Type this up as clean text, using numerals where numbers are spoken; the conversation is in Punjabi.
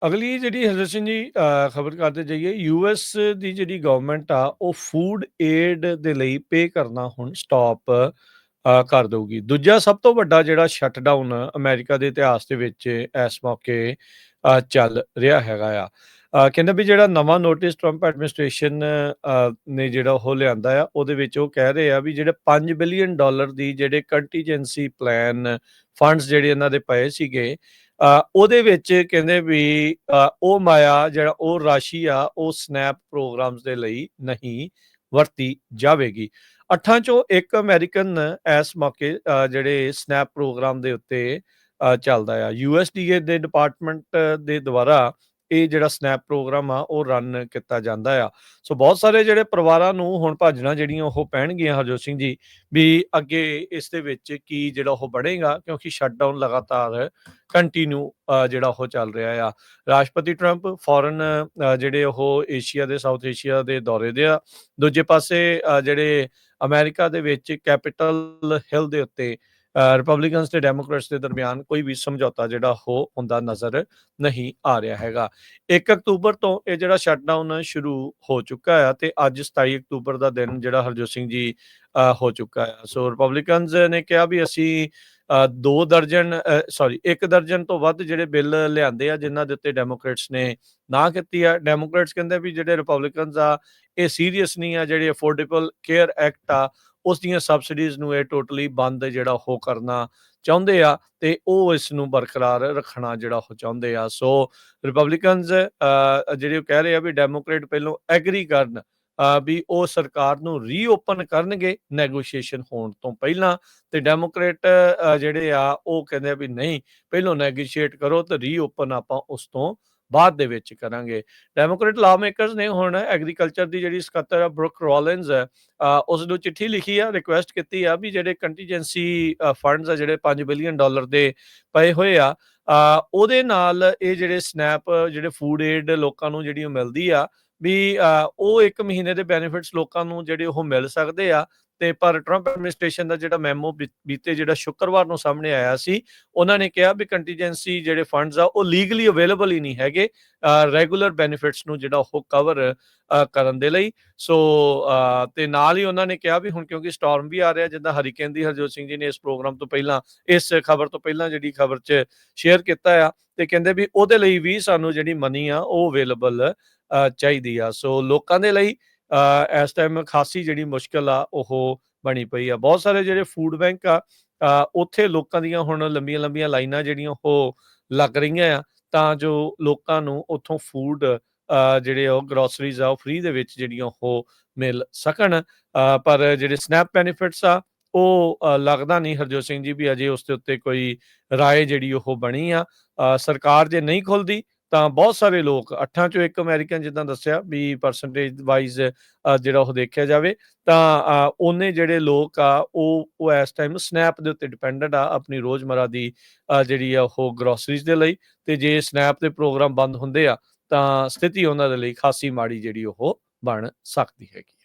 ਅਗਲੀ ਜਿਹੜੀ ਹਰਜੋਤ ਸਿੰਘ ਜੀ ਖਬਰ ਕਰਦੇ ਜਾਈਏ ਯੂਐਸ ਦੀ ਜਿਹੜੀ ਗਵਰਨਮੈਂਟ ਆ ਉਹ ਫੂਡ ਏਡ ਦੇ ਲਈ ਪੇ ਕਰਨਾ ਹੁਣ ਸਟਾਪ ਕਰ ਦਊਗੀ। ਦੂਜਾ ਸਭ ਤੋਂ ਵੱਡਾ ਜਿਹੜਾ ਸ਼ਟਡਾਊਨ ਅਮਰੀਕਾ ਦੇ ਇਤਿਹਾਸ ਦੇ ਵਿੱਚ ਇਸ ਮੌਕੇ ਚੱਲ ਰਿਹਾ ਹੈਗਾ ਆ। ਕਹਿੰਦੇ ਵੀ ਜਿਹੜਾ ਨਵਾਂ ਨੋਟਿਸ ਟਰੰਪ ਐਡਮਿਨਿਸਟ੍ਰੇਸ਼ਨ ਨੇ ਜਿਹੜਾ ਉਹ ਲਿਆਂਦਾ ਆ ਉਹਦੇ ਵਿੱਚ ਉਹ ਕਹਿ ਰਹੇ ਆ ਵੀ ਜਿਹੜੇ $5 ਬਿਲੀਅਨ ਦੀ ਜਿਹੜੇ ਕੰਟੀਜੈਂਸੀ ਪਲਾਨ ਫੰਡਸ ਜਿਹੜੇ ਇਹਨਾਂ ਦੇ ਪਏ ਸੀਗੇ ਉਹਦੇ ਵਿੱਚ ਕਹਿੰਦੇ ਵੀ ਉਹ ਮਾਇਆ ਜਿਹੜਾ ਉਹ ਰਾਸ਼ੀ ਆ ਉਹ ਸਨੈਪ ਪ੍ਰੋਗਰਾਮਸ ਦੇ ਲਈ ਨਹੀਂ ਵਰਤੀ ਜਾਵੇਗੀ। 8 ਚੋਂ 1 ਅਮਰੀਕਨ ਇਸ ਮੌਕੇ ਜਿਹੜੇ ਸਨੈਪ ਪ੍ਰੋਗਰਾਮ ਦੇ ਉੱਤੇ ਚੱਲਦਾ ਆ। ਯੂਐਸਡੀਏ ਦੇ ਡਿਪਾਰਟਮੈਂਟ ਦੇ ਦੁਆਰਾ ਇਹ ਜਿਹੜਾ ਸਨੈਪ ਪ੍ਰੋਗਰਾਮ ਆ ਉਹ ਰਨ ਕੀਤਾ ਜਾਂਦਾ ਆ। ਸੋ ਬਹੁਤ ਸਾਰੇ ਜਿਹੜੇ ਪਰਿਵਾਰਾਂ ਨੂੰ ਹੁਣ ਭਾਜਣਾ ਜਿਹੜੀਆਂ ਉਹ ਪੈਣਗੀਆਂ ਹਰਜੋਤ ਸਿੰਘ ਜੀ ਵੀ ਅੱਗੇ ਇਸ ਦੇ ਵਿੱਚ ਕੀ ਜਿਹੜਾ ਉਹ ਬਣੇਗਾ, ਕਿਉਂਕਿ ਸ਼ਟਡਾਊਨ ਲਗਾਤਾਰ ਕੰਟੀਨਿਊ ਜਿਹੜਾ ਉਹ ਚੱਲ ਰਿਹਾ ਆ। ਰਾਸ਼ਟਰਪਤੀ ਟਰੰਪ ਫੋਰਨ ਜਿਹੜੇ ਉਹ ਏਸ਼ੀਆ ਦੇ ਸਾਊਥ ਏਸ਼ੀਆ ਦੇ ਦੌਰੇ ਦੇ ਆ। ਦੂਜੇ ਪਾਸੇ ਜਿਹੜੇ ਅਮਰੀਕਾ ਦੇ ਵਿੱਚ ਕੈਪੀਟਲ ਹਿੱਲ ਦੇ ਉੱਤੇ ਰਿਪਬਲਿਕਨਸ ਤੇ ਡੈਮੋਕ੍ਰੇਟਸ ਦੇ ਦਰਮਿਆਨ ਕੋਈ ਵੀ ਸਮਝੌਤਾ ਜਿਹੜਾ ਉਹ ਹੁੰਦਾ ਨਜ਼ਰ ਨਹੀਂ ਆ ਰਿਹਾ ਹੈਗਾ। 1 ਅਕਤੂਬਰ ਤੋਂ ਇਹ ਜਿਹੜਾ ਸ਼ਟਡਾਊਨ ਸ਼ੁਰੂ ਹੋ ਚੁੱਕਾ ਆ ਤੇ ਅੱਜ 27 ਅਕਤੂਬਰ ਦਾ ਦਿਨ ਜਿਹੜਾ ਹਰਜੋਤ ਸਿੰਘ ਜੀ ਹੋ ਚੁੱਕਾ ਆ। ਸੋ ਰਿਪਬਲਿਕਨਸ ਨੇ ਕਿਹਾ ਵੀ ਅਸੀਂ 1 ਦਰਜਨ ਤੋਂ ਵੱਧ ਜਿਹੜੇ ਬਿੱਲ ਲਿਆਂਦੇ ਆ ਜਿਨ੍ਹਾਂ ਦੇ ਉੱਤੇ ਡੈਮੋਕ੍ਰੇਟਸ ਨੇ ਨਾ ਕੀਤੀ ਆ। ਡੈਮੋਕ੍ਰੇਟਸ ਕਹਿੰਦੇ ਵੀ ਜਿਹੜੇ ਰਿਪਬਲਿਕਨਸ ਆ ਇਹ ਸੀਰੀਅਸ ਨਹੀਂ ਆ। ਜਿਹੜੇ ਅਫੋਰਡੇਬਲ ਕੇਅਰ ਐਕਟ ਆ ਉਸ ਦੀਆਂ ਸਬਸਿਡੀਜ਼ ਨੂੰ ਇਹ ਟੋਟਲੀ ਬੰਦ ਜਿਹੜਾ ਉਹ ਕਰਨਾ ਚਾਹੁੰਦੇ ਆ ਤੇ ਉਹ ਇਸ ਨੂੰ ਬਰਕਰਾਰ ਰੱਖਣਾ ਜਿਹੜਾ ਉਹ ਚਾਹੁੰਦੇ ਆ। ਸੋ ਰਿਪਬਲਿਕਨਸ ਜਿਹੜੇ ਉਹ ਕਹਿ ਰਹੇ ਆ ਵੀ ਡੈਮੋਕ੍ਰੇਟ ਪਹਿਲੋਂ ਐਗਰੀ ਕਰਨ ਵੀ ਉਹ ਸਰਕਾਰ ਨੂੰ ਰੀਓਪਨ ਕਰਨਗੇ ਨੈਗੋਸ਼ੀਏਸ਼ਨ ਹੋਣ ਤੋਂ ਪਹਿਲਾਂ, ਤੇ ਡੈਮੋਕ੍ਰੇਟ ਜਿਹੜੇ ਆ ਉਹ ਕਹਿੰਦੇ ਆ ਵੀ ਨਹੀਂ, ਪਹਿਲੋਂ ਨੈਗੋਸ਼ੀਏਟ ਕਰੋ ਤੇ ਰੀਓਪਨ ਆਪਾਂ ਉਸ ਤੋਂ ਬਾਅਦ ਦੇ ਵਿੱਚ ਕਰਾਂਗੇ। ਡੈਮੋਕ੍ਰੇਟ ਲਾ ਮੇਕਰਸ ਨੇ ਹੁਣ ਐਗਰੀਕਲਚਰ ਦੀ ਜਿਹੜੀ ਸਕੱਤਰ ਆ ਬਰੁਕ ਰੋਲਿਨਸ ਉਸ ਨੂੰ ਚਿੱਠੀ ਲਿਖੀ ਆ, ਰਿਕੁਐਸਟ ਕੀਤੀ ਆ ਵੀ ਜਿਹੜੇ ਕੰਟੀਜੈਂਸੀ ਫੰਡਸ ਆ ਜਿਹੜੇ $5 ਬਿਲੀਅਨ ਦੇ ਪਏ ਹੋਏ ਆ ਉਹਦੇ ਨਾਲ ਇਹ ਜਿਹੜੇ ਸਨੈਪ ਜਿਹੜੇ ਫੂਡ ਏਡ ਲੋਕਾਂ ਨੂੰ ਜਿਹੜੀ ਉਹ ਮਿਲਦੀ ਆ ਵੀ ਉਹ 1 ਮਹੀਨੇ ਦੇ ਬੈਨੀਫਿਟਸ ਲੋਕਾਂ ਨੂੰ ਜਿਹੜੇ ਉਹ ਮਿਲ ਸਕਦੇ ਆ। ਤੇ ਪਰ ਟਰੰਪ ਐਡਮਿਨਿਸਟ੍ਰੇਸ਼ਨ ਦਾ ਜਿਹੜਾ ਮੈਮੋ ਬੀਤੇ ਜਿਹੜਾ ਸ਼ੁੱਕਰਵਾਰ ਨੂੰ ਸਾਹਮਣੇ ਆਇਆ ਸੀ, ਉਹਨਾਂ ਨੇ ਕਿਹਾ ਵੀ ਕੰਟੀਜੈਂਸੀ ਜਿਹੜੇ ਫੰਡਸ ਆ ਉਹ ਲੀਗਲੀ ਅਵੇਲੇਬਲ ਹੀ ਨਹੀਂ ਹੈਗੇ ਰੈਗੂਲਰ ਬੈਨੀਫਿਟਸ ਨੂੰ ਜਿਹੜਾ ਉਹ ਕਵਰ ਕਰਨ ਦੇ ਲਈ। ਸੋ ਤੇ ਨਾਲ ਹੀ ਉਹਨਾਂ ਨੇ ਕਿਹਾ ਵੀ ਹੁਣ ਕਿਉਂਕਿ ਸਟਾਰਮ ਵੀ ਆ ਰਿਹਾ ਜਿੱਦਾਂ ਹਰੀਕੇਨ ਦੀ ਹਰਜੋਤ ਸਿੰਘ ਜੀ ਨੇ ਇਸ ਪ੍ਰੋਗਰਾਮ ਤੋਂ ਪਹਿਲਾਂ ਇਸ ਖਬਰ ਤੋਂ ਪਹਿਲਾਂ ਜਿਹੜੀ ਖਬਰ 'ਚ ਸ਼ੇਅਰ ਕੀਤਾ ਆ ਤੇ ਕਹਿੰਦੇ ਵੀ ਉਹਦੇ ਲਈ ਵੀ ਸਾਨੂੰ ਜਿਹੜੀ ਮਨੀ ਆ ਉਹ ਅਵੇਲੇਬਲ ਚਾਹੀਦੀ ਆ। ਸੋ ਲੋਕਾਂ ਦੇ ਲਈ ਇਸ ਟਾਈਮ ਖਾਸੀ ਜਿਹੜੀ ਮੁਸ਼ਕਿਲ ਆ ਉਹ ਬਣੀ ਪਈ ਆ। ਬਹੁਤ ਸਾਰੇ ਜਿਹੜੇ ਫੂਡ ਬੈਂਕ ਆ ਉੱਥੇ ਲੋਕਾਂ ਦੀਆਂ ਹੁਣ ਲੰਬੀਆਂ ਲਾਈਨਾਂ ਜਿਹੜੀਆਂ ਉਹ ਲੱਗ ਰਹੀਆਂ ਆ ਤਾਂ ਜੋ ਲੋਕਾਂ ਨੂੰ ਉੱਥੋਂ ਫੂਡ ਜਿਹੜੇ ਉਹ ਗਰੋਸਰੀਜ਼ ਆ ਉਹ ਫ੍ਰੀ ਦੇ ਵਿੱਚ ਜਿਹੜੀਆਂ ਉਹ ਮਿਲ ਸਕਣ। ਪਰ ਜਿਹੜੇ ਸਨੈਪ ਬੈਨੀਫਿਟਸ ਆ ਉਹ ਲੱਗਦਾ ਨਹੀਂ ਹਰਜੋਤ ਸਿੰਘ ਜੀ ਵੀ ਅਜੇ ਉਸ ਦੇ ਉੱਤੇ ਕੋਈ ਰਾਏ ਜਿਹੜੀ ਉਹ ਬਣੀ ਆ। ਸਰਕਾਰ ਜੇ ਨਹੀਂ ਖੁੱਲਦੀ ਤਾਂ ਬਹੁਤ ਸਾਰੇ ਲੋਕ 8 ਚੋਂ 1 ਅਮਰੀਕਨ ਜਿੱਦਾਂ ਦੱਸਿਆ ਵੀ ਪਰਸੈਂਟੇਜ ਵਾਈਜ਼ ਜਿਹੜਾ ਉਹ ਦੇਖਿਆ ਜਾਵੇ ਤਾਂ ਉਹਨੇ ਜਿਹੜੇ ਲੋਕ ਆ ਉਹ ਇਸ ਟਾਈਮ ਸਨੈਪ ਦੇ ਉੱਤੇ ਡਿਪੈਂਡੈਂਟ ਆ ਆਪਣੀ ਰੋਜ਼ਮਰਾ ਦੀ ਜਿਹੜੀ ਆ ਉਹ ਗਰੋਸਰੀਜ਼ ਦੇ ਲਈ। ਤੇ ਜੇ ਸਨੈਪ ਦੇ ਪ੍ਰੋਗਰਾਮ ਬੰਦ ਹੁੰਦੇ ਆ ਤਾਂ ਸਥਿਤੀ ਉਹਨਾਂ ਦੇ ਲਈ ਖਾਸੀ ਮਾੜੀ ਜਿਹੜੀ ਉਹ ਬਣ ਸਕਦੀ ਹੈਗੀ।